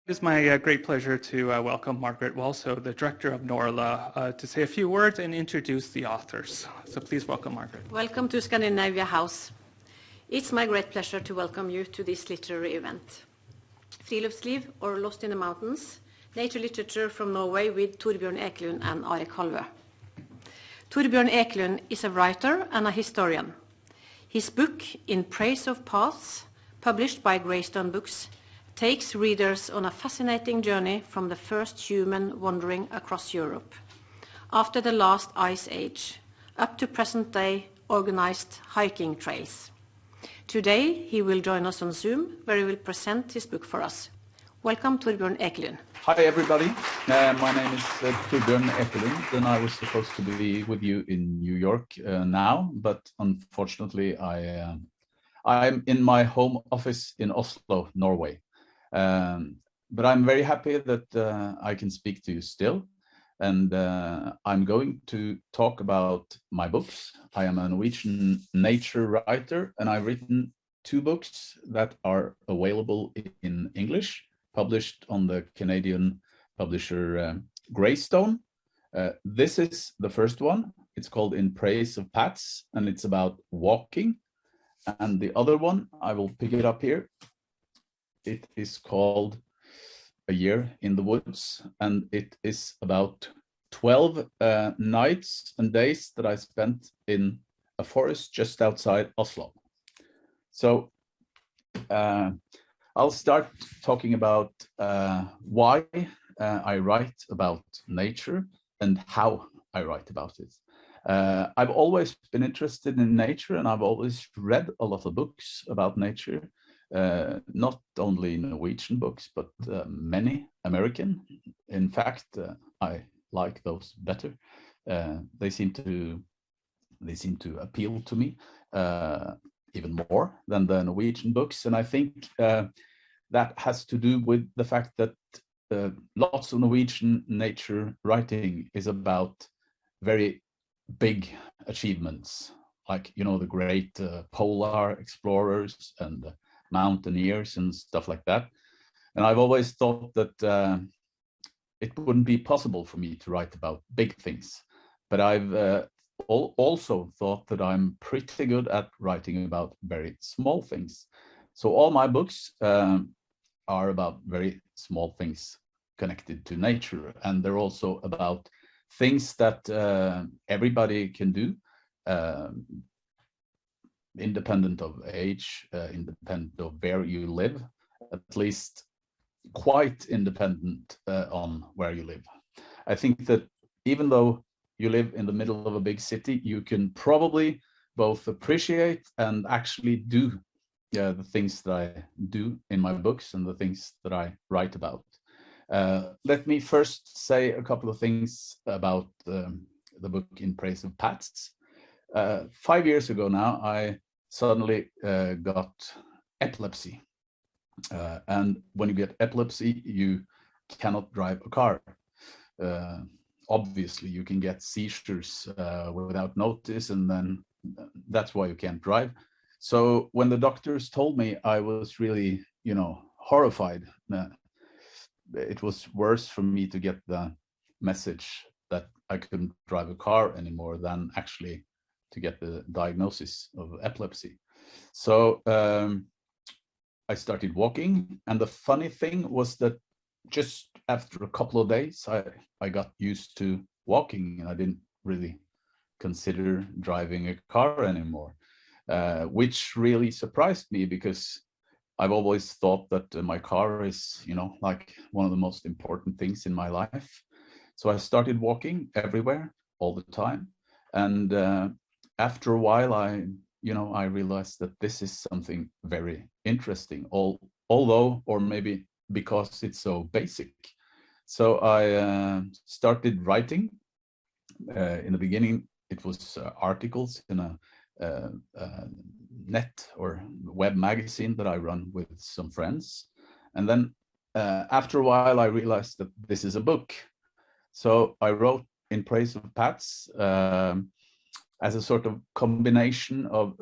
It is my great pleasure to welcome Margaret Walso, the director of Norla, to say a few words and introduce the authors. So please welcome Margaret. Welcome to Scandinavia House. It's my great pleasure to welcome you to this literary event. Friluftsliv, or Lost in the Mountains, nature literature from Norway with Torbjørn Ekelund and Kalvø. Torbjørn Ekelund is a writer and a historian. His book, In Praise of Paths, published by Greystone Books, takes readers on a fascinating journey from the first human wandering across Europe, after the last ice age, up to present-day organized hiking trails. Today, he will join us on Zoom, where he will present his book for us. Welcome, Torbjørn Ekelund. Hi, everybody. My name is Torbjørn Ekelund, and I was supposed to be with you in New York now, but unfortunately, I'm in my home office in Oslo, Norway. But I'm very happy that I can speak to you still, and I'm going to talk about my books. I am a Norwegian nature writer, and I've written 2 books that are available in English, published on the Canadian publisher Greystone. This is the first one. It's called In Praise of Paths, and it's about walking. And the other one, I will pick it up here. It is called A Year in the Woods, and it is about 12 nights and days that I spent in a forest just outside Oslo. So I'll start talking about why I write about nature and how I write about it. I've always been interested in nature, and I've always read a lot of books about nature. Not only Norwegian books, but many American. In fact, I like those better. They seem to appeal to me even more than the Norwegian books, and I think that has to do with the fact that lots of Norwegian nature writing is about very big achievements, like the great polar explorers and mountaineers and stuff like that. And I've always thought that it wouldn't be possible for me to write about big things, but I've also thought that I'm pretty good at writing about very small things. So all my books are about very small things connected to nature, and they're also about things that everybody can do, independent of age, independent of where you live, at least quite independent on where you live. I think that even though you live in the middle of a big city, you can probably both appreciate and actually do the things that I do in my books and the things that I write about. Let me first say a couple of things about the book In Praise of Paths. 5 years ago now, I suddenly got epilepsy. And when you get epilepsy, you cannot drive a car. Obviously, you can get seizures without notice, and then that's why you can't drive. So when the doctors told me, I was really, horrified. It was worse for me to get the message that I couldn't drive a car anymore than actually to get the diagnosis of epilepsy. So I started walking, and the funny thing was that just after a couple of days, I got used to walking, and I didn't really consider driving a car anymore, which really surprised me, because I've always thought that my car is, like one of the most important things in my life. So I started walking everywhere all the time, and after a while, I realized that this is something very interesting, although, or maybe because it's so basic. So I started writing. In the beginning, it was articles in a net or web magazine that I run with some friends. And then after a while, I realized that this is a book. So I wrote In Praise of Paths as a sort of combination of,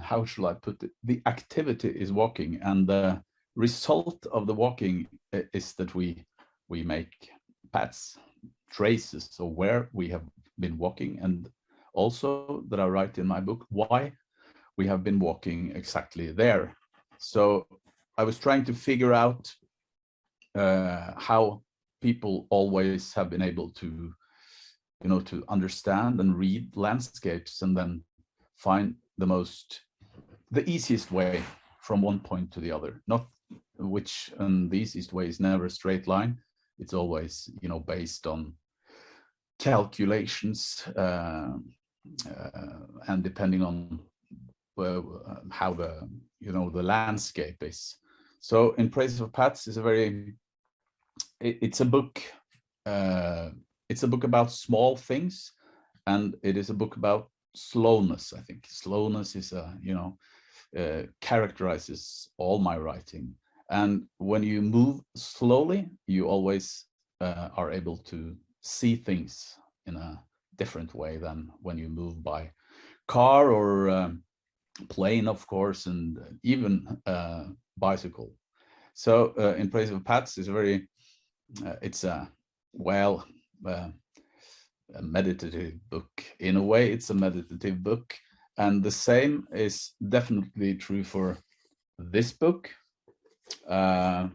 how shall I put it? The activity is walking, and the result of the walking is that we make paths, traces of where we have been walking, and also that I write in my book why we have been walking exactly there. So I was trying to figure out how people always have been able to, to understand and read landscapes and then find the easiest way from one point to the other. Not which, and the easiest way is never a straight line. It's always, based on calculations and depending on how the landscape is. So In Praise of Paths is it's a book about small things, and it is a book about slowness. I think slowness is characterizes all my writing, and when you move slowly, you always are able to see things in a different way than when you move by car or plane, of course, and even bicycle. So In Praise of Paths is a meditative book. In a way, it's a meditative book, and the same is definitely true for this book, A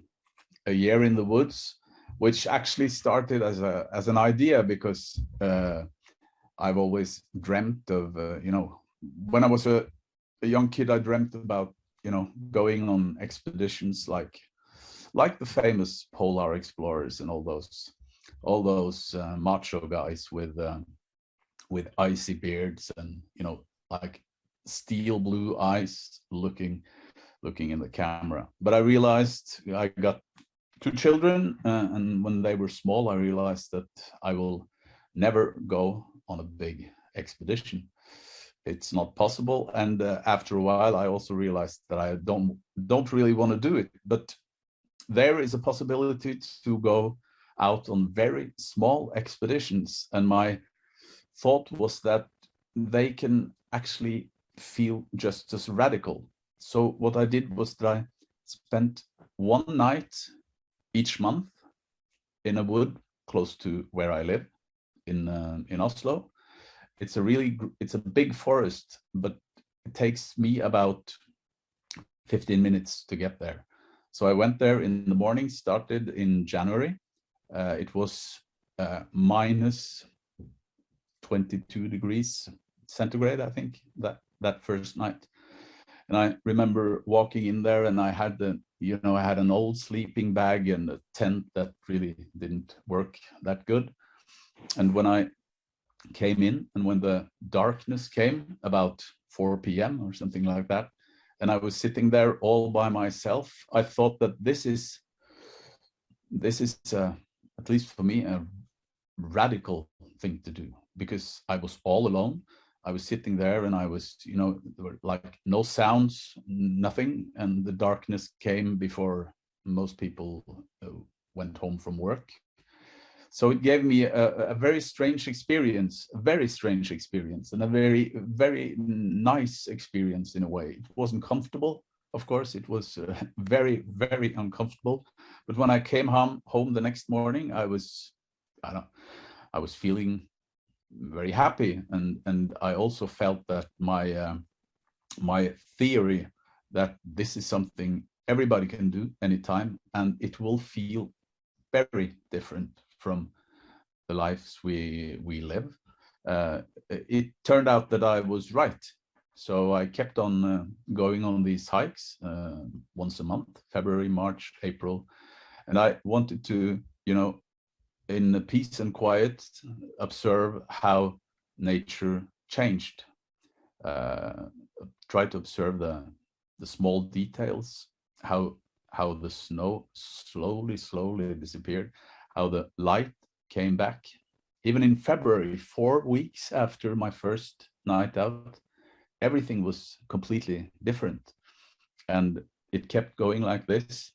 Year in the Woods, which actually started as an idea because I've always dreamt of, when I was a young kid, I dreamt about, going on expeditions like the famous polar explorers and all those macho guys with icy beards and like steel blue eyes looking in the camera. But I realized I got 2 children, and when they were small, I realized that I will never go on a big expedition. It's not possible. And after a while, I also realized that I don't really want to do it. But there is a possibility to go out on very small expeditions, and my thought was that they can actually feel just as radical. So what I did was that I spent one night each month in a wood close to where I live in Oslo. It's a big forest, but it takes me about 15 minutes to get there. So I went there in the morning, started in January. It was minus 22 degrees centigrade, I think, that first night. And I remember walking in there, and I had an old sleeping bag and a tent that really didn't work that good. And when I came in, and when the darkness came about 4 p.m. or something like that, and I was sitting there all by myself, I thought that this is at least for me, a radical thing to do, because I was all alone. I was sitting there, and I was, there were like no sounds, nothing, and the darkness came before most people went home from work. So it gave me a very strange experience, and a very, very nice experience in a way. It wasn't comfortable, of course. It was very, very uncomfortable. But when I came home the next morning, I was feeling very happy, and I also felt that my theory that this is something everybody can do anytime, and it will feel very different from the lives we live. It turned out that I was right. So I kept on going on these hikes once a month, February, March, April, and I wanted to, in peace and quiet, observe how nature changed. Try to observe the small details, how the snow slowly disappeared, how the light came back. Even in February, 4 weeks after my first night out, everything was completely different. And it kept going like this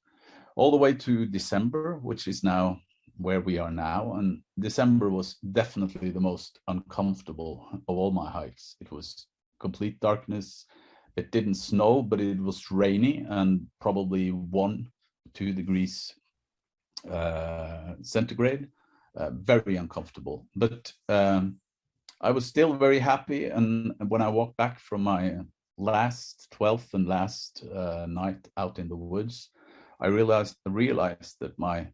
all the way to December, which is now where we are now. And December was definitely the most uncomfortable of all my hikes. It was complete darkness. It didn't snow, but it was rainy, and probably 1 2 degrees centigrade, very uncomfortable. But I was still very happy, and when I walked back from my 12th and last night out in the woods, I realized that my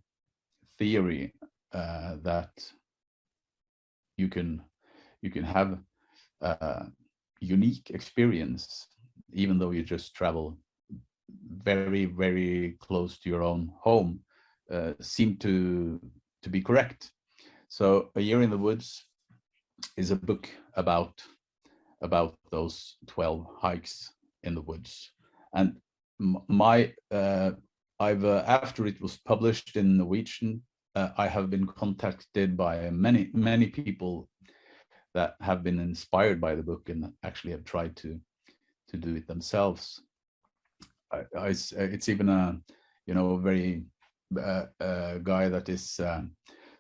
theory that you can have a unique experience even though you just travel very, very close to your own home seemed to be correct. So A Year in the Woods is a book about those 12 hikes in the woods. And after it was published in Norwegian, I have been contacted by many people that have been inspired by the book and actually have tried to do it themselves. It's even a very guy that is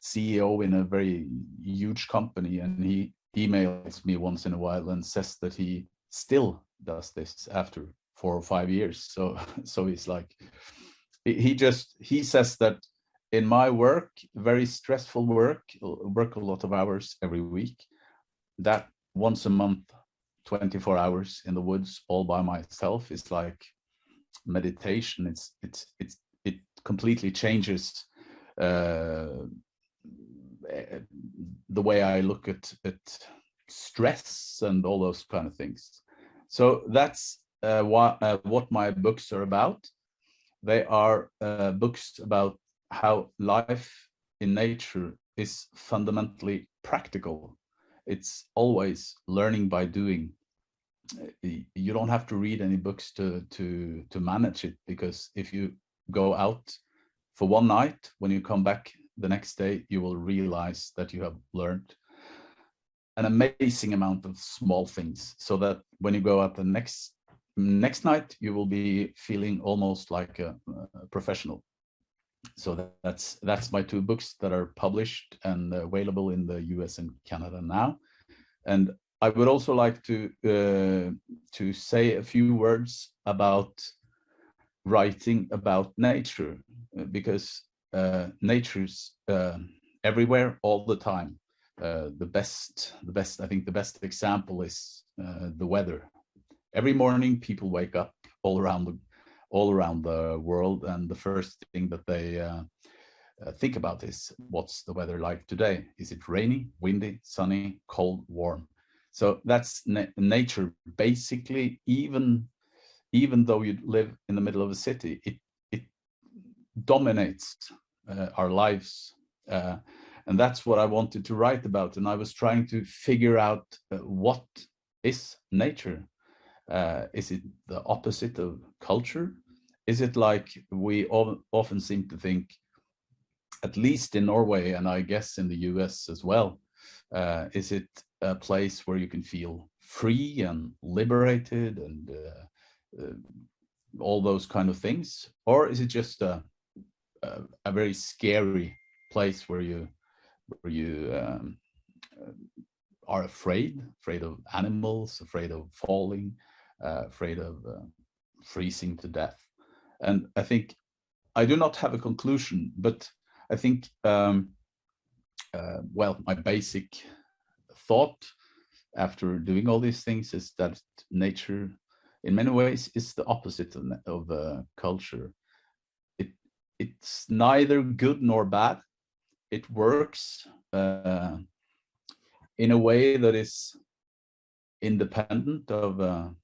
CEO in a very huge company, and he emails me once in a while and says that he still does this after 4 or 5 years. So he's like, he says that in my work, very stressful work a lot of hours every week, that once a month, 24 hours in the woods all by myself is like meditation. It completely changes the way I look at stress and all those kind of things. So that's what my books are about. They are books about how life in nature is fundamentally practical. It's always learning by doing. You don't have to read any books to manage it, because if you go out for one night, when you come back the next day, you will realize that you have learned an amazing amount of small things, so that when you go out the next night, you will be feeling almost like a professional. So that's my 2 books that are published and available in the US and Canada now. And I would also like to say a few words about writing about nature, because nature's everywhere all the time. The best I think the best example is the weather. Every morning people wake up all around the world, and the first thing that they think about is, what's the weather like today? Is it rainy, windy, sunny, cold, warm? So that's nature basically. Even though you live in the middle of a city, it dominates our lives, and that's what I wanted to write about. And I was trying to figure out what is nature. Is it the opposite of culture? Is it like we often seem to think, at least in Norway, and I guess in the US as well, is it a place where you can feel free and liberated and all those kind of things? Or is it just a very scary place where you are afraid of animals, afraid of falling, afraid of freezing to death? And I think I do not have a conclusion, but I think my basic thought after doing all these things is that nature in many ways is the opposite of culture. It's neither good nor bad. It works in a way that is independent of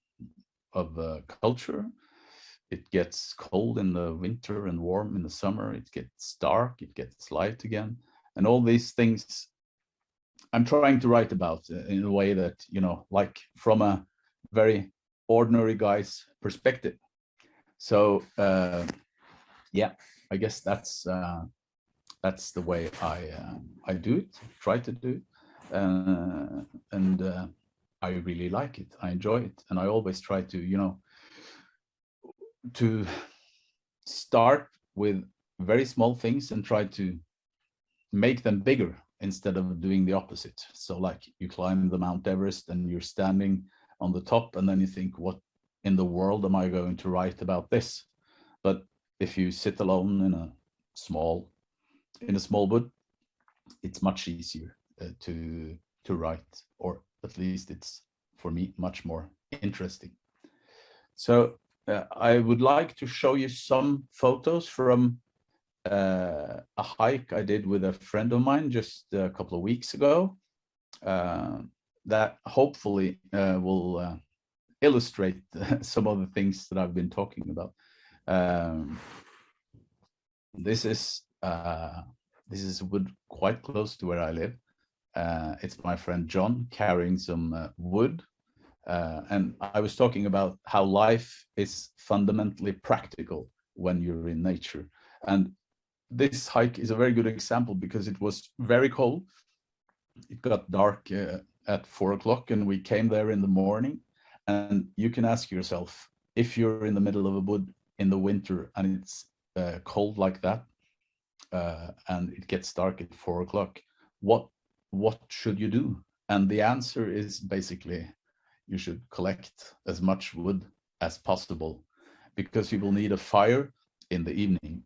culture. It gets cold in the winter and warm in the summer. It gets dark, it gets light again. And all these things I'm trying to write about in a way that, like from a very ordinary guy's perspective. So I guess that's the way I do it, try to do it. And I really like it. I enjoy it. And I always try to start with very small things and try to make them bigger instead of doing the opposite. So like you climb the Mount Everest and you're standing on the top, and then you think, what in the world am I going to write about this? But if you sit alone in a small wood, it's much easier to write, or at least it's, for me, much more interesting. So I would like to show you some photos from a hike I did with a friend of mine just a couple of weeks ago, that hopefully will illustrate some of the things that I've been talking about. This is a wood quite close to where I live. It's my friend John carrying some wood. And I was talking about how life is fundamentally practical when you're in nature. And this hike is a very good example because it was very cold. It got dark at 4 o'clock and we came there in the morning. And you can ask yourself, if you're in the middle of a wood in the winter and it's cold like that, and it gets dark at 4 o'clock, what should you do? And the answer is basically, you should collect as much wood as possible, because you will need a fire in the evening.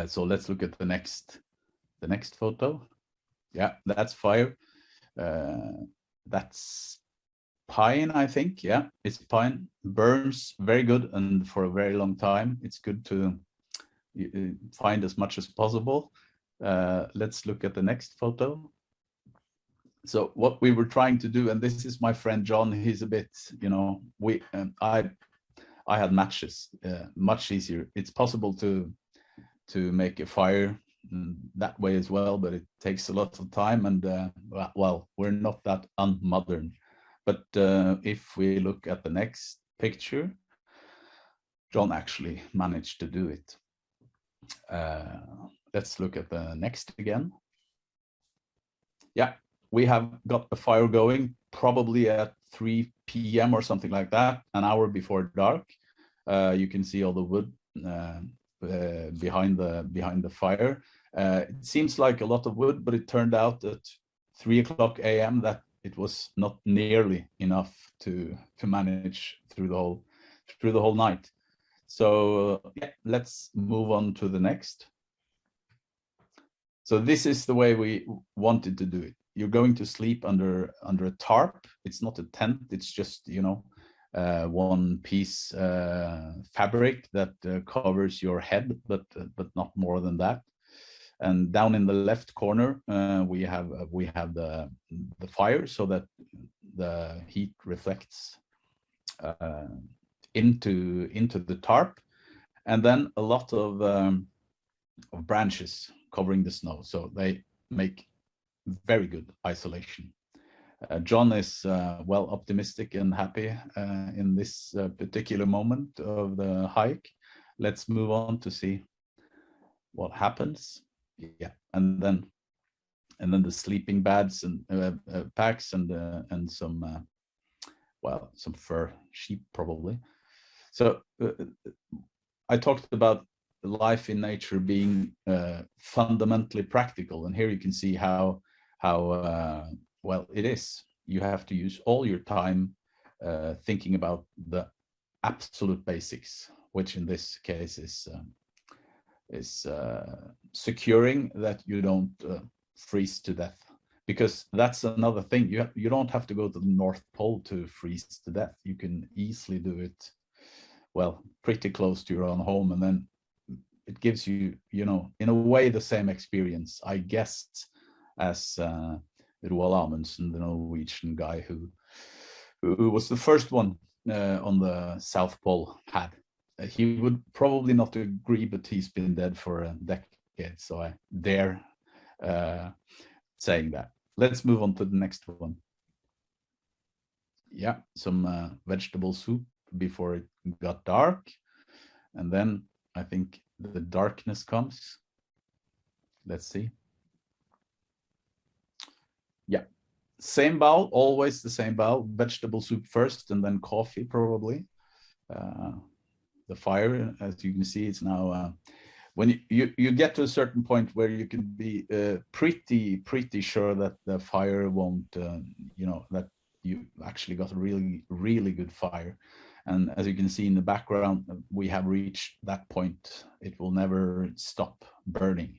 So let's look at the next photo. Yeah, that's fire. That's pine, I think. Yeah, it's pine. Burns very good and for a very long time. It's good to find as much as possible. Let's look at the next photo. So what we were trying to do, and this is my friend John, he's a bit, I had matches, much easier. It's possible to make a fire that way as well, but it takes a lot of time, and well, we're not that unmodern. But if we look at the next picture, John actually managed to do it. Let's look at the next again. Yeah, we have got the fire going probably at 3 p.m. or something like that, an hour before dark. You can see all the wood behind the fire. It seems like a lot of wood, but it turned out at 3 o'clock a.m. that it was not nearly enough to manage through the whole night. So yeah, let's move on to the next. So this is the way we wanted to do it. You're going to sleep under a tarp. It's not a tent. It's just, one piece fabric that covers your head, but not more than that. And down in the left corner, we have the fire, so that the heat reflects into the tarp, and then a lot of branches covering the snow, so they make very good isolation. John is well optimistic and happy in this particular moment of the hike. Let's move on to see what happens. Yeah, and then the sleeping bags and packs and some some fur sheep probably. So I talked about life in nature being fundamentally practical, and here you can see how well it is. You have to use all your time thinking about the absolute basics, which in this case is securing that you don't freeze to death, because that's another thing. You don't have to go to the North Pole to freeze to death. You can easily do it, well, pretty close to your own home, and then it gives you, in a way, the same experience, I guess, as Roald Amundsen, the Norwegian guy who was the first one on the South Pole, had. He would probably not agree, but he's been dead for a decade, so I dare saying that. Let's move on to the next one. Yeah, some vegetable soup before it got dark, and then I think the darkness comes. Let's see. Yeah, same bowl, always the same bowl. Vegetable soup first, and then coffee probably. The fire, as you can see, it's now when you get to a certain point where you can be pretty sure that the fire won't, that you actually got a really good fire. And as you can see in the background, we have reached that point. It will never stop burning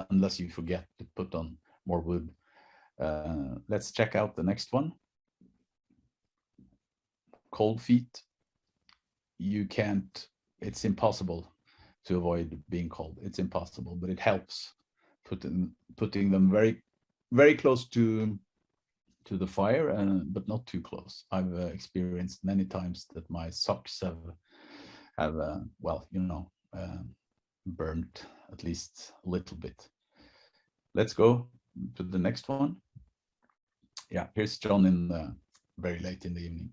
unless you forget to put on more wood. Let's check out the next one. Cold feet. You can't, it's impossible to avoid being cold. It's impossible, but it helps putting them very, very close to the fire, but not too close. I've experienced many times that my socks have well, you know, burnt at least a little bit. Let's go to the next one. Yeah, here's John in very late in the evening.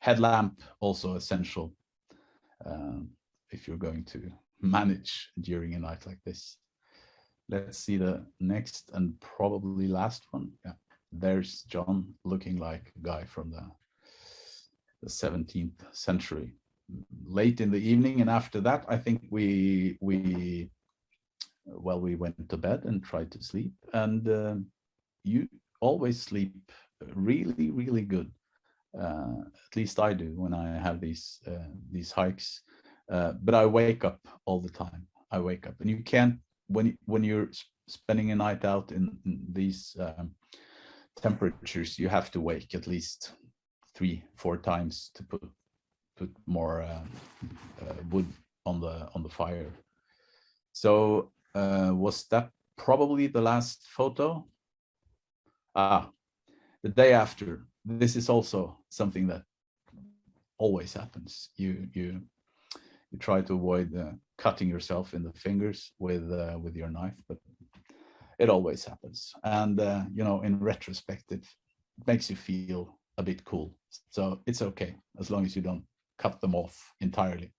Headlamp also essential if you're going to manage during a night like this. Let's see the next and probably last one. Yeah, there's John looking like a guy from the 17th century. Late in the evening, and after that, I think we went to bed and tried to sleep. And you always sleep really, really good. At least I do when I have these hikes. But I wake up all the time. I wake up, and you can't when you're spending a night out in these temperatures. You have to wake at least 3-4 times to put more wood on the fire. So was that probably the last photo? The day after. This is also something that always happens. You try to avoid cutting yourself in the fingers with your knife, but it always happens. And you know, in retrospect, it makes you feel a bit cool. So it's okay as long as you don't cut them off entirely.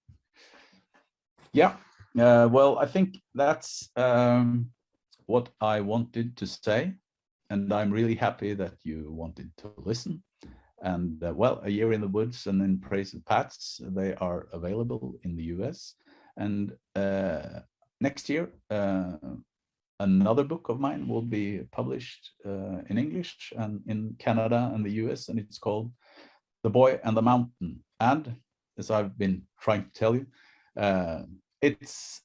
Yeah. Well, I think that's what I wanted to say. And I'm really happy that you wanted to listen. And well, A Year in the Woods and In Praise of Pats, they are available in the US. And next year, another book of mine will be published in English and in Canada and the US, and it's called The Boy and the Mountain. And as I've been trying to tell you, it's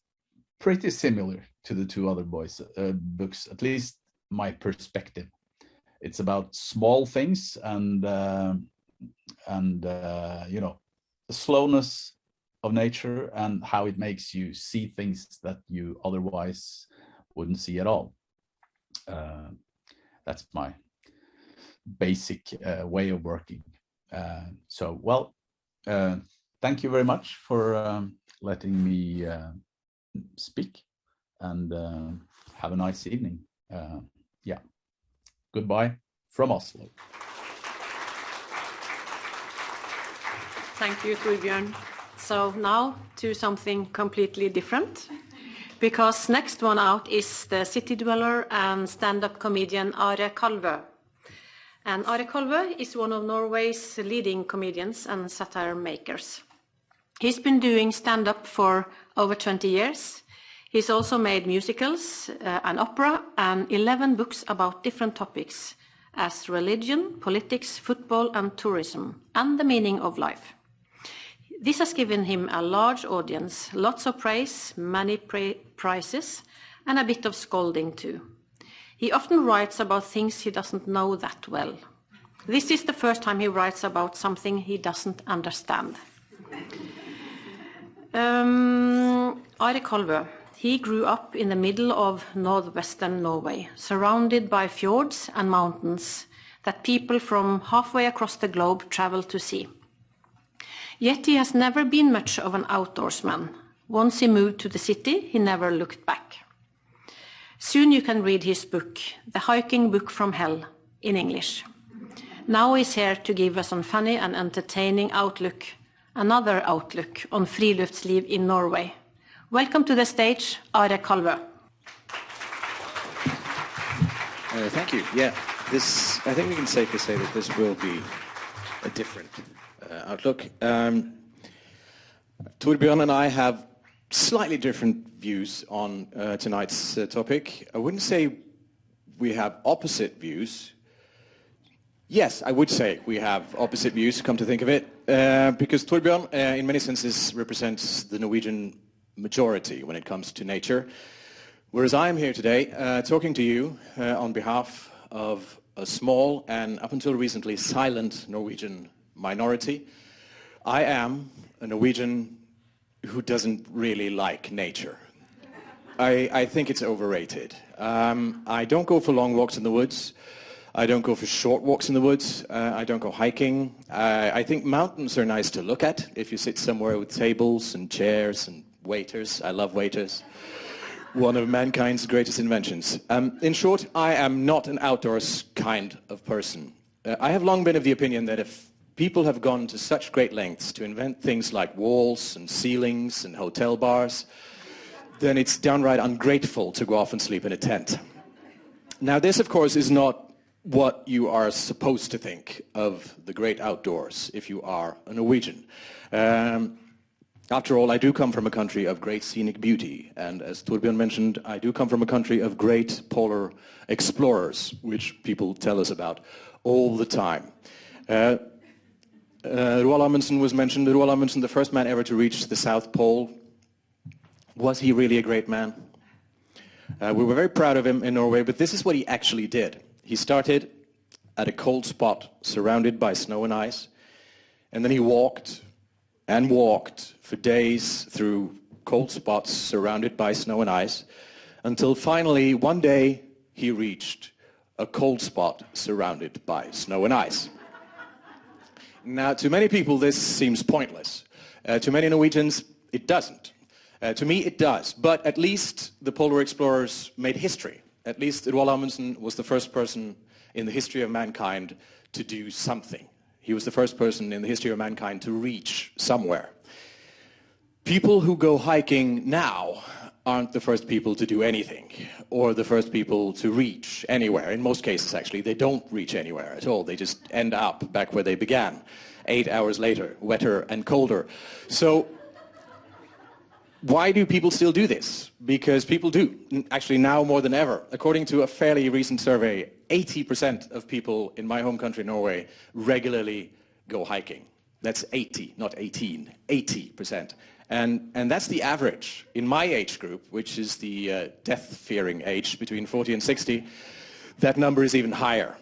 pretty similar to the two other boys' books, at least my perspective. It's about small things and you know, the slowness of nature and how it makes you see things that you otherwise wouldn't see at all. That's my basic way of working. So, well, thank you very much for letting me speak, and have a nice evening. Yeah, goodbye from Oslo. Thank you, Torbjørn. So now to something completely different, because next one out is the city dweller and stand-up comedian Are Kalvø. And Are Kalvø is one of Norway's leading comedians and satire makers. He's been doing stand-up for over 20 years. He's also made musicals, an opera, and 11 books about different topics as religion, politics, football, and tourism, and the meaning of life. This has given him a large audience, lots of praise, many prizes, and a bit of scolding too. He often writes about things he doesn't know that well. This is the first time he writes about something he doesn't understand. Are Kalvø. He grew up in the middle of northwestern Norway, surrounded by fjords and mountains that people from halfway across the globe travel to see. Yet he has never been much of an outdoorsman. Once he moved to the city, he never looked back. Soon you can read his book, The Hiking Book from Hell, in English. Now he's here to give us a funny and entertaining outlook, another outlook on Friluftsliv in Norway. Welcome to the stage, Are Kalvø. Thank you. Yeah, this, I think we can safely say that this will be a different outlook. Torbjørn and I have slightly different views on tonight's topic. I wouldn't say we have opposite views. Yes, I would say we have opposite views, come to think of it, because Torbjørn, in many senses, represents the Norwegian majority when it comes to nature, whereas I am here today talking to you on behalf of a small and up until recently silent Norwegian minority. I am a Norwegian who doesn't really like nature. I think it's overrated. I don't go for long walks in the woods. I don't go for short walks in the woods. I don't go hiking. I think mountains are nice to look at if you sit somewhere with tables and chairs and waiters. I love waiters. One of mankind's greatest inventions. In short, I am not an outdoors kind of person. I have long been of the opinion that if people have gone to such great lengths to invent things like walls and ceilings and hotel bars, then it's downright ungrateful to go off and sleep in a tent. Now, this, of course, is not what you are supposed to think of the great outdoors if you are a Norwegian. After all, I do come from a country of great scenic beauty, and as Torbjørn mentioned, I do come from a country of great polar explorers, which people tell us about all the time. Roald Amundsen was mentioned. Roald Amundsen, the first man ever to reach the South Pole. Was he really a great man? We were very proud of him in Norway, but this is what he actually did. He started at a cold spot surrounded by snow and ice, and then he walked and walked for days through cold spots surrounded by snow and ice, until finally one day he reached a cold spot surrounded by snow and ice. Now, to many people this seems pointless. To many Norwegians it doesn't. To me it does, but at least the polar explorers made history. At least Roald Amundsen was the first person in the history of mankind to do something. He was the first person in the history of mankind to reach somewhere. People who go hiking now aren't the first people to do anything, or the first people to reach anywhere. In most cases, actually, they don't reach anywhere at all. They just end up back where they began, 8 hours later, wetter and colder. So why do people still do this? Because people do, actually now more than ever. According to a fairly recent survey, 80% of people in my home country, Norway, regularly go hiking. That's 80, not 18, 80%. And that's the average. In my age group, which is the death-fearing age, between 40 and 60, that number is even higher.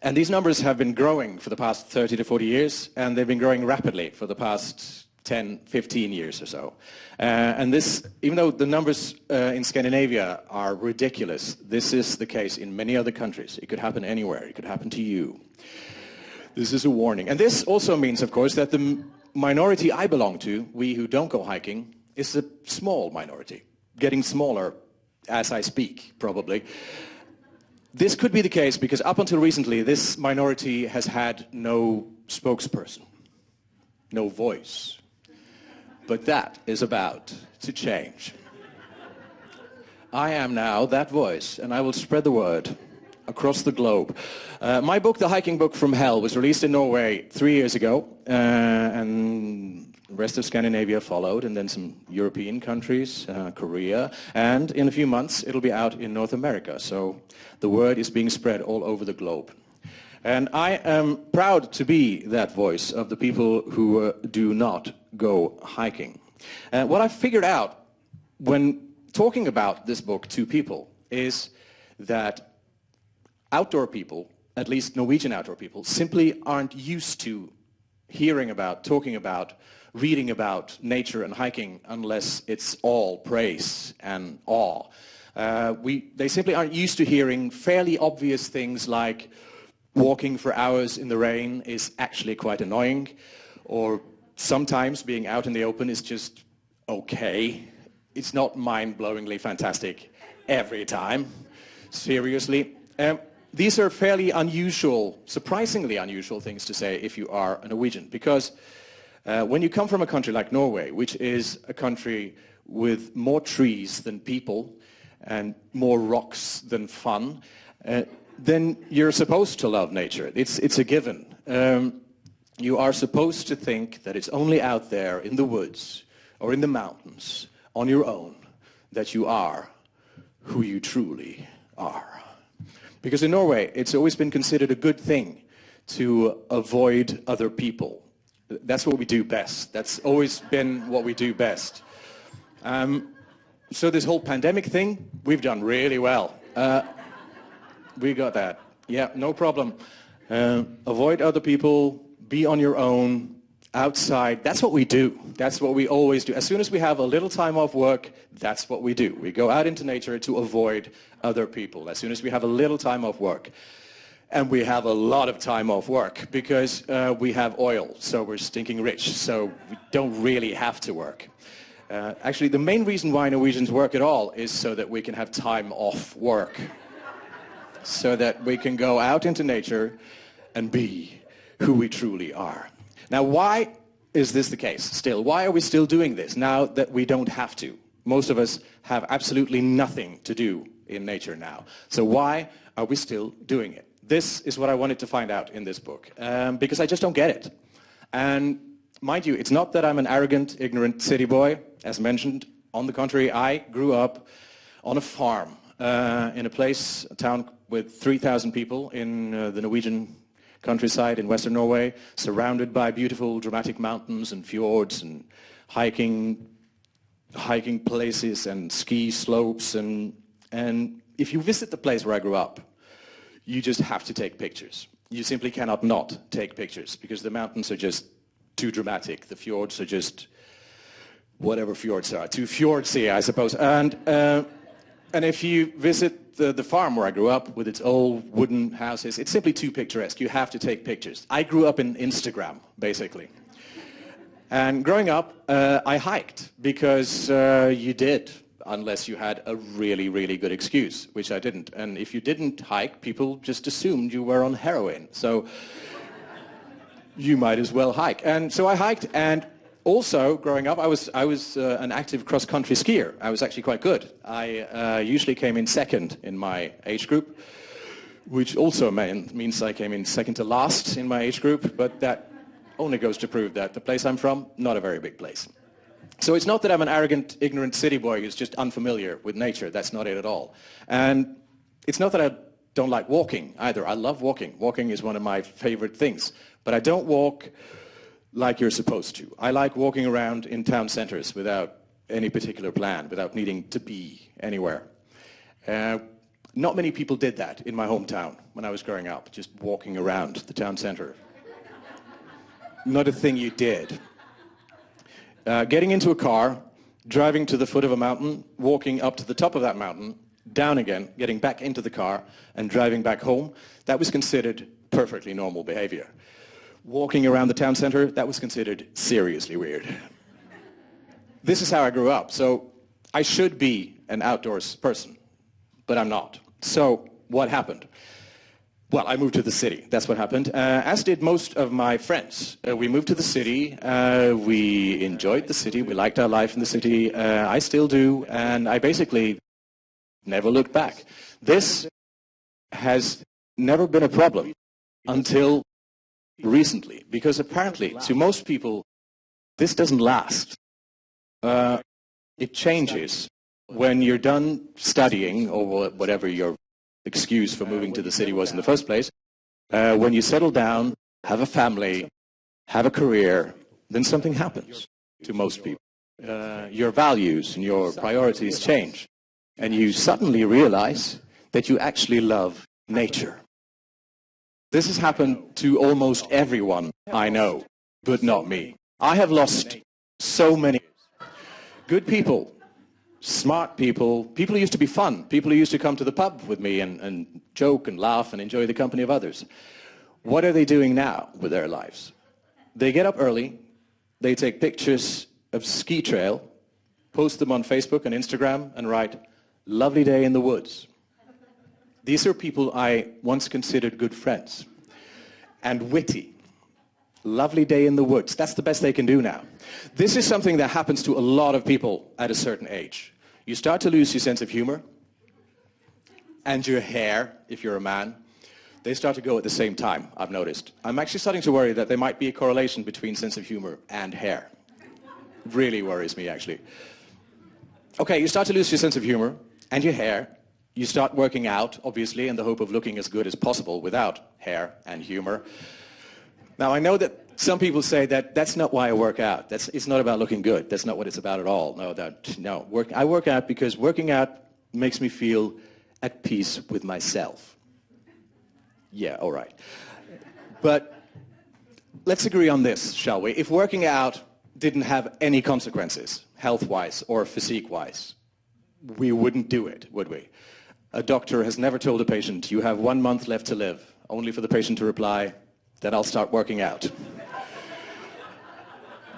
And these numbers have been growing for the past 30 to 40 years, and they've been growing rapidly for the past 10, 15 years or so. And this, even though the numbers in Scandinavia are ridiculous, this is the case in many other countries. It could happen anywhere. It could happen to you. This is a warning. And this also means, of course, that the minority I belong to, we who don't go hiking, is a small minority, getting smaller as I speak, probably. This could be the case because up until recently, this minority has had no spokesperson, no voice. But that is about to change. I am now that voice, and I will spread the word across the globe. My book, The Hiking Book from Hell, was released in Norway 3 years ago, and the rest of Scandinavia followed, and then some European countries, Korea, and in a few months it'll be out in North America. So the word is being spread all over the globe. And I am proud to be that voice of the people who do not go hiking. What I figured out when talking about this book to people is that outdoor people, at least Norwegian outdoor people, simply aren't used to hearing about, talking about, reading about nature and hiking unless it's all praise and awe. They simply aren't used to hearing fairly obvious things like walking for hours in the rain is actually quite annoying, or sometimes being out in the open is just okay. It's not mind-blowingly fantastic every time. Seriously. These are fairly unusual, surprisingly unusual things to say if you are a Norwegian, because when you come from a country like Norway, which is a country with more trees than people and more rocks than fun, then you're supposed to love nature. It's a given. You are supposed to think that it's only out there in the woods or in the mountains on your own that you are who you truly are. Because in Norway, it's always been considered a good thing to avoid other people. That's what we do best. That's always been what we do best. So this whole pandemic thing, we've done really well. We got that. Yeah, no problem. Avoid other people, be on your own, outside. That's what we do. That's what we always do. As soon as we have a little time off work, that's what we do. We go out into nature to avoid other people. As soon as we have a little time off work. And we have a lot of time off work because we have oil, so we're stinking rich, so we don't really have to work. Actually, the main reason why Norwegians work at all is so that we can have time off work. So that we can go out into nature and be who we truly are. Now, why is this the case still? Why are we still doing this now that we don't have to? Most of us have absolutely nothing to do in nature now. So why are we still doing it? This is what I wanted to find out in this book, because I just don't get it. And mind you, it's not that I'm an arrogant, ignorant city boy, as mentioned. On the contrary, I grew up on a farm in a place, a town with 3,000 people in the Norwegian countryside in western Norway, surrounded by beautiful, dramatic mountains and fjords and hiking places and ski slopes. And if you visit the place where I grew up, you just have to take pictures. You simply cannot not take pictures because the mountains are just too dramatic. The fjords are just whatever fjords are, too fjordsy, I suppose. And if you visit the farm where I grew up with its old wooden houses, it's simply too picturesque. You have to take pictures. I grew up in Instagram, basically. And growing up, I hiked because you did, unless you had a really, really good excuse, which I didn't. And if you didn't hike, people just assumed you were on heroin. So you might as well hike. And so I hiked, and also, growing up, I was an active cross-country skier. I was actually quite good. I usually came in second in my age group, which also means I came in second to last in my age group, but that only goes to prove that the place I'm from, not a very big place. So it's not that I'm an arrogant, ignorant city boy who's just unfamiliar with nature. That's not it at all. And it's not that I don't like walking either. I love walking. Walking is one of my favorite things. But I don't walk like you're supposed to. I like walking around in town centers without any particular plan, without needing to be anywhere. Not many people did that in my hometown when I was growing up, just walking around the town center. Not a thing you did. Getting into a car, driving to the foot of a mountain, walking up to the top of that mountain, down again, getting back into the car, and driving back home, that was considered perfectly normal behavior. Walking around the town center, that was considered seriously weird. This is how I grew up, so I should be an outdoors person, but I'm not. So what happened? Well, I moved to the city. That's what happened, as did most of my friends. We moved to the city. We enjoyed the city. We liked our life in the city. I still do, and I basically never looked back. This has never been a problem until recently, because apparently to most people this doesn't last. It changes when you're done studying, or whatever your excuse for moving to the city was in the first place. When you settle down, have a family, have a career, then something happens to most people. Your values and your priorities change, and you suddenly realize that you actually love nature. This has happened to almost everyone I know, but not me. I have lost so many good people, smart people, people who used to be fun, people who used to come to the pub with me and joke and laugh and enjoy the company of others. What are they doing now with their lives? They get up early, they take pictures of ski trail, post them on Facebook and Instagram, and write, "Lovely day in the woods." These are people I once considered good friends and witty. Lovely day in the woods. That's the best they can do now. This is something that happens to a lot of people at a certain age. You start to lose your sense of humor, and your hair, if you're a man. They start to go at the same time, I've noticed. I'm actually starting to worry that there might be a correlation between sense of humor and hair. Really worries me, actually. Okay, you start to lose your sense of humor and your hair, You start working out, obviously, in the hope of looking as good as possible without hair and humor. Now, I know that some people say that that's not why I work out. It's not about looking good. That's not what it's about at all. I work out because working out makes me feel at peace with myself. Yeah, all right. But let's agree on this, shall we? If working out didn't have any consequences, health-wise or physique-wise, we wouldn't do it, would we? A doctor has never told a patient, you have 1 month left to live, only for the patient to reply, then I'll start working out.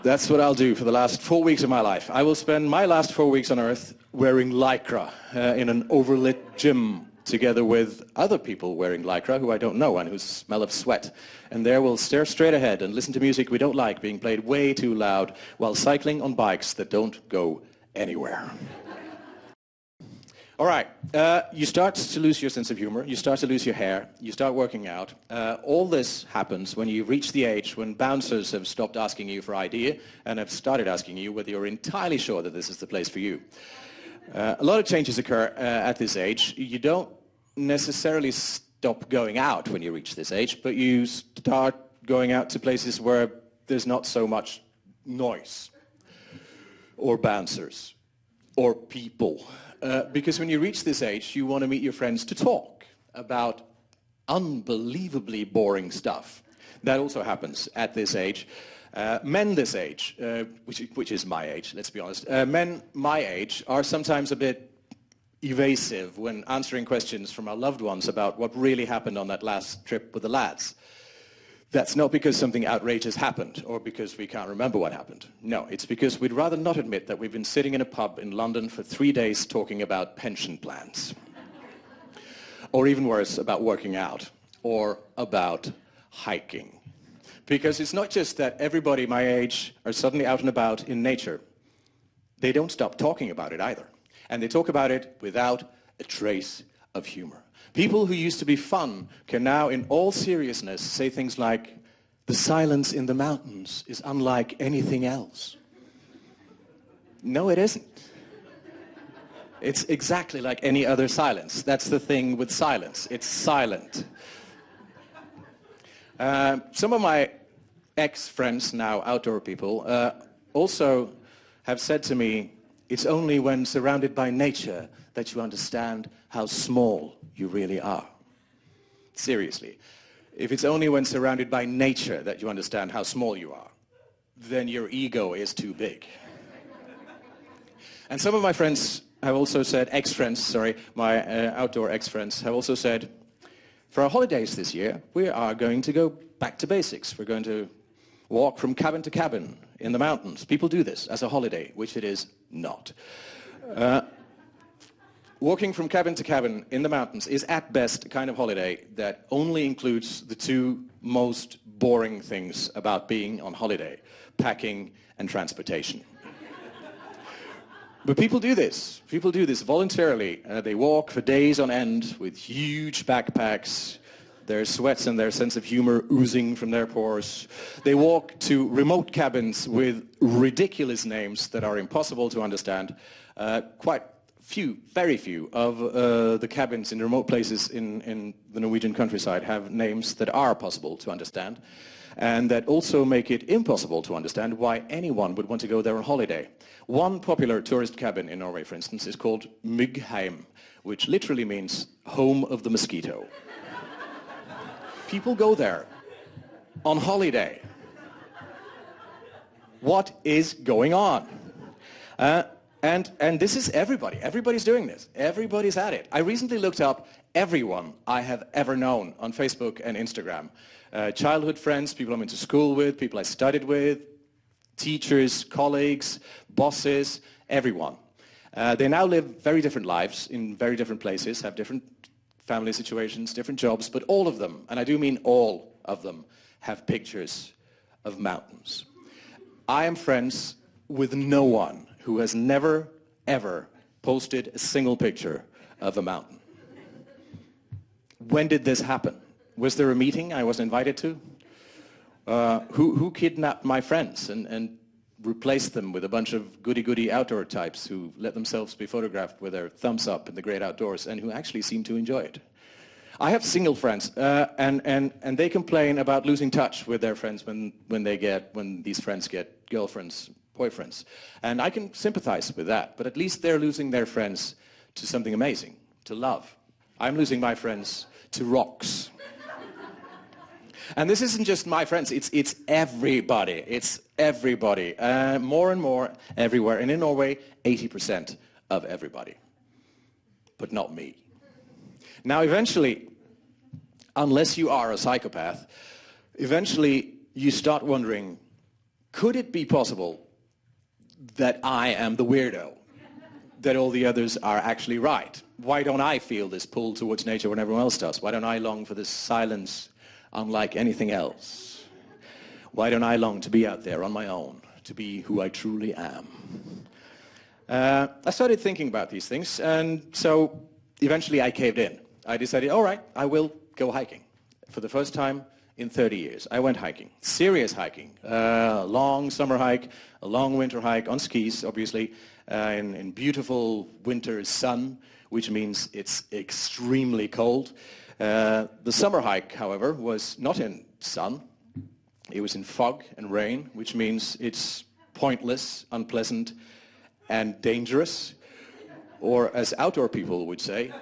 That's what I'll do for the last 4 weeks of my life. I will spend my last 4 weeks on Earth wearing lycra in an overlit gym together with other people wearing lycra who I don't know and who smell of sweat. And there we'll stare straight ahead and listen to music we don't like being played way too loud while cycling on bikes that don't go anywhere. All right, you start to lose your sense of humor, you start to lose your hair, you start working out. All this happens when you reach the age when bouncers have stopped asking you for ID and have started asking you whether you're entirely sure that this is the place for you. A lot of changes occur at this age. You don't necessarily stop going out when you reach this age, but you start going out to places where there's not so much noise or bouncers or people. Because when you reach this age, you want to meet your friends to talk about unbelievably boring stuff. That also happens at this age. Men this age, which is my age, let's be honest, men my age are sometimes a bit evasive when answering questions from our loved ones about what really happened on that last trip with the lads. That's not because something outrageous happened or because we can't remember what happened. No, it's because we'd rather not admit that we've been sitting in a pub in London for 3 days talking about pension plans. Or even worse, about working out or about hiking. Because it's not just that everybody my age are suddenly out and about in nature. They don't stop talking about it either. And they talk about it without a trace of humor. People who used to be fun can now, in all seriousness, say things like, the silence in the mountains is unlike anything else. No, it isn't. It's exactly like any other silence. That's the thing with silence. It's silent. Some of my ex-friends, now outdoor people, also have said to me, it's only when surrounded by nature that you understand how small you really are. Seriously. If it's only when surrounded by nature that you understand how small you are, then your ego is too big. And some of my friends have also said, my outdoor ex-friends have also said, for our holidays this year, we are going to go back to basics. We're going to walk from cabin to cabin in the mountains. People do this as a holiday, which it is not. Walking from cabin to cabin in the mountains is at best a kind of holiday that only includes the two most boring things about being on holiday, packing and transportation. But people do this. People do this voluntarily. They walk for days on end with huge backpacks, their sweats and their sense of humor oozing from their pores. They walk to remote cabins with ridiculous names that are impossible to understand. Very few of the cabins in remote places in the Norwegian countryside have names that are possible to understand, and that also make it impossible to understand why anyone would want to go there on holiday. One popular tourist cabin in Norway, for instance, is called Myggheim, which literally means home of the mosquito. People go there on holiday. What is going on? And this is everybody. Everybody's doing this. Everybody's at it. I recently looked up everyone I have ever known on Facebook and Instagram. Childhood friends, people I went to school with, people I studied with, teachers, colleagues, bosses, everyone. They now live very different lives in very different places, have different family situations, different jobs, but all of them, and I do mean all of them, have pictures of mountains. I am friends with no one who has never, ever posted a single picture of a mountain. When did this happen? Was there a meeting I was invited to? Who kidnapped my friends and replaced them with a bunch of goody-goody outdoor types who let themselves be photographed with their thumbs up in the great outdoors and who actually seem to enjoy it. I have single friends, and they complain about losing touch with their friends when these friends get girlfriends, boyfriends. And I can sympathize with that, but at least they're losing their friends to something amazing, to love. I'm losing my friends to rocks. And this isn't just my friends, it's everybody. It's everybody. More and more everywhere. And in Norway, 80% of everybody. But not me. Now, eventually, unless you are a psychopath, eventually you start wondering, could it be possible that I am the weirdo? That all the others are actually right? Why don't I feel this pull towards nature when everyone else does? Why don't I long for this silence unlike anything else? Why don't I long to be out there on my own, to be who I truly am? I started thinking about these things, and so eventually I caved in. I decided, all right, I will go hiking. For the first time in 30 years, I went hiking. Serious hiking. A long summer hike, a long winter hike, on skis, obviously, in beautiful winter sun, which means it's extremely cold. The summer hike, however, was not in sun. It was in fog and rain, which means it's pointless, unpleasant, and dangerous. Or, as outdoor people would say,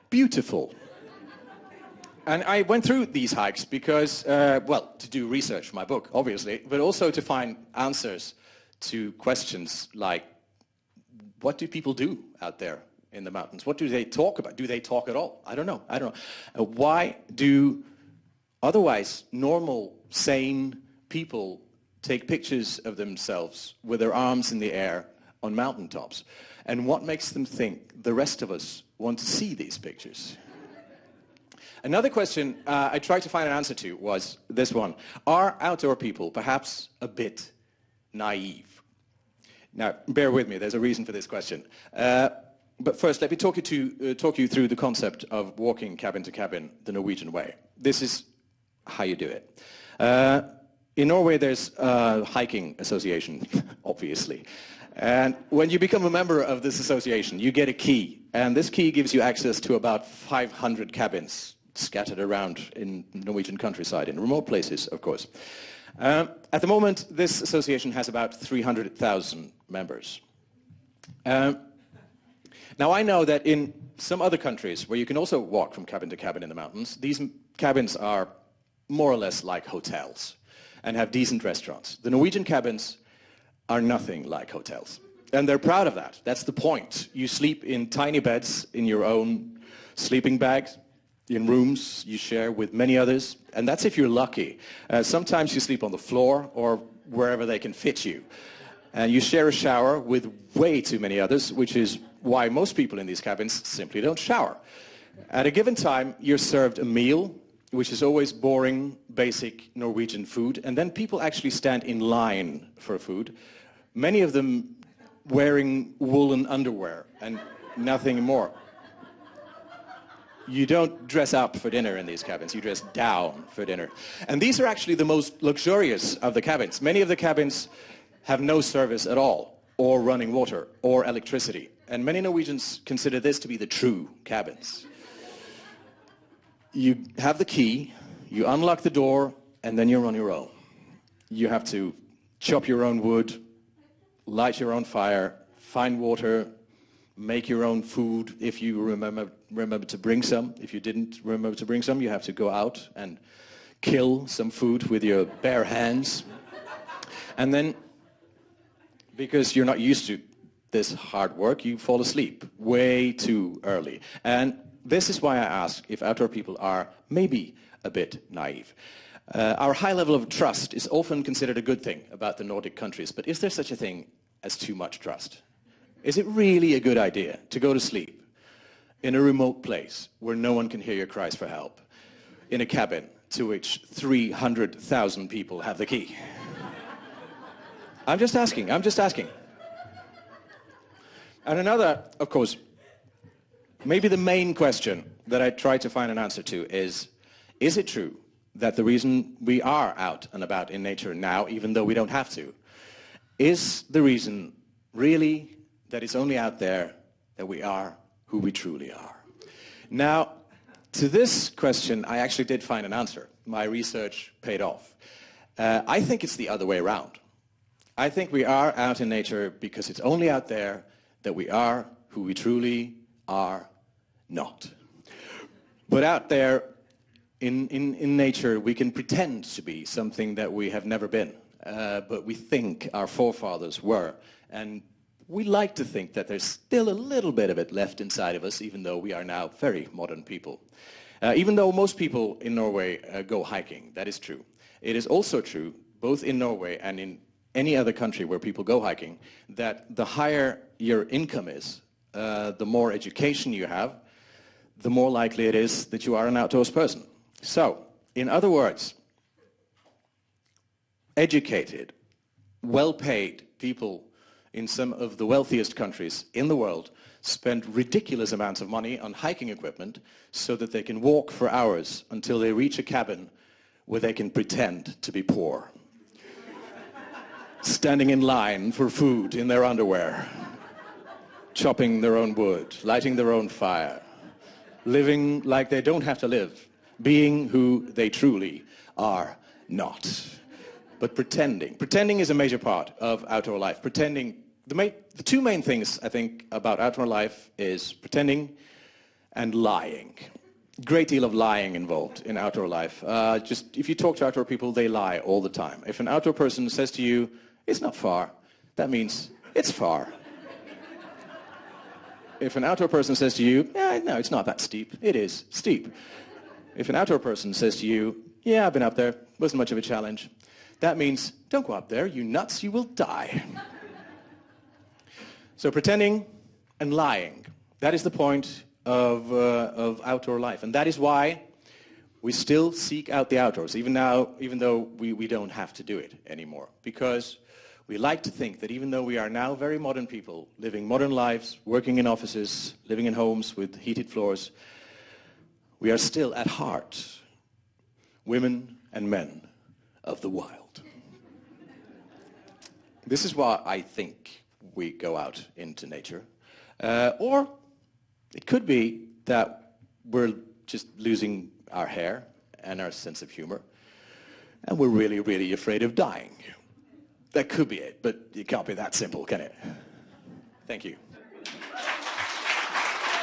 beautiful. And I went through these hikes because, well, to do research for my book, obviously, but also to find answers to questions like, what do people do out there in the mountains? What do they talk about? Do they talk at all? I don't know. Why do otherwise normal, sane people take pictures of themselves with their arms in the air on mountaintops? And what makes them think the rest of us want to see these pictures? Another question I tried to find an answer to was this one. Are outdoor people perhaps a bit naive? Now, bear with me, there's a reason for this question. But first, let me talk you through the concept of walking cabin to cabin the Norwegian way. This is how you do it. In Norway, there's a hiking association, obviously. And when you become a member of this association, you get a key. And this key gives you access to about 500 cabins scattered around in Norwegian countryside, in remote places, of course. At the moment, this association has about 300,000 members. Now, I know that in some other countries where you can also walk from cabin to cabin in the mountains, these cabins are more or less like hotels and have decent restaurants. The Norwegian cabins are nothing like hotels. And they're proud of that. That's the point. You sleep in tiny beds in your own sleeping bags, in rooms you share with many others, and that's if you're lucky. Sometimes you sleep on the floor or wherever they can fit you. And you share a shower with way too many others, which is why most people in these cabins simply don't shower. At a given time, you're served a meal, which is always boring, basic Norwegian food, and then people actually stand in line for food, many of them wearing woolen underwear and nothing more. You don't dress up for dinner in these cabins, you dress down for dinner. And these are actually the most luxurious of the cabins. Many of the cabins have no service at all, or running water, or electricity. And many Norwegians consider this to be the true cabins. You have the key, you unlock the door, and then you're on your own. You have to chop your own wood, light your own fire, find water, make your own food if you remember to bring some. If you didn't remember to bring some, you have to go out and kill some food with your bare hands. And then, because you're not used to this hard work, you fall asleep way too early. And this is why I ask if outdoor people are maybe a bit naive. Our high level of trust is often considered a good thing about the Nordic countries, but is there such a thing as too much trust? Is it really a good idea to go to sleep in a remote place where no one can hear your cries for help, in a cabin to which 300,000 people have the key? I'm just asking. And another, of course, maybe the main question that I try to find an answer to is it true that the reason we are out and about in nature now, even though we don't have to, is the reason, really, that it's only out there that we are who we truly are? Now, to this question, I actually did find an answer. My research paid off. I think it's the other way around. I think we are out in nature because it's only out there that we are who we truly are not. But out there in nature, we can pretend to be something that we have never been, but we think our forefathers were. And we like to think that there's still a little bit of it left inside of us, even though we are now very modern people. Even though most people in Norway go hiking, that is true. It is also true, both in Norway and in any other country where people go hiking, that the higher your income is, the more education you have, the more likely it is that you are an outdoors person. So, in other words, educated, well-paid people in some of the wealthiest countries in the world spend ridiculous amounts of money on hiking equipment so that they can walk for hours until they reach a cabin where they can pretend to be poor. Standing in line for food in their underwear, chopping their own wood, lighting their own fire, living like they don't have to live, being who they truly are not. But pretending. Pretending is a major part of outdoor life. Pretending, the two main things, I think, about outdoor life is pretending and lying. Great deal of lying involved in outdoor life. Just if you talk to outdoor people, they lie all the time. If an outdoor person says to you, it's not far, that means it's far. If an outdoor person says to you, no, it's not that steep, it is steep. If an outdoor person says to you, yeah, I've been up there, wasn't much of a challenge, that means, don't go up there, you nuts, you will die. So pretending and lying, that is the point of outdoor life. And that is why we still seek out the outdoors, even now, even though we don't have to do it anymore. Because we like to think that even though we are now very modern people, living modern lives, working in offices, living in homes with heated floors, we are still at heart women and men of the wild. This is why I think we go out into nature. Or it could be that we're just losing our hair and our sense of humor, and we're really, really afraid of dying. That could be it, but it can't be that simple, can it? Thank you.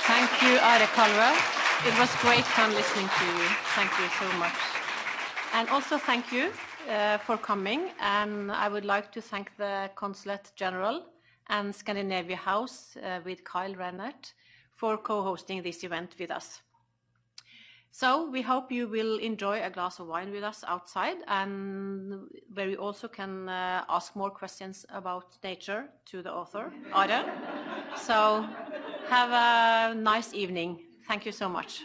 Thank you, Are Kalvø. It was great fun listening to you. Thank you so much. And also thank you for coming. And I would like to thank the Consulate General and Scandinavia House with Kyle Rennert for co-hosting this event with us. So we hope you will enjoy a glass of wine with us outside, and where we also can ask more questions about nature to the author, Are. So have a nice evening. Thank you so much.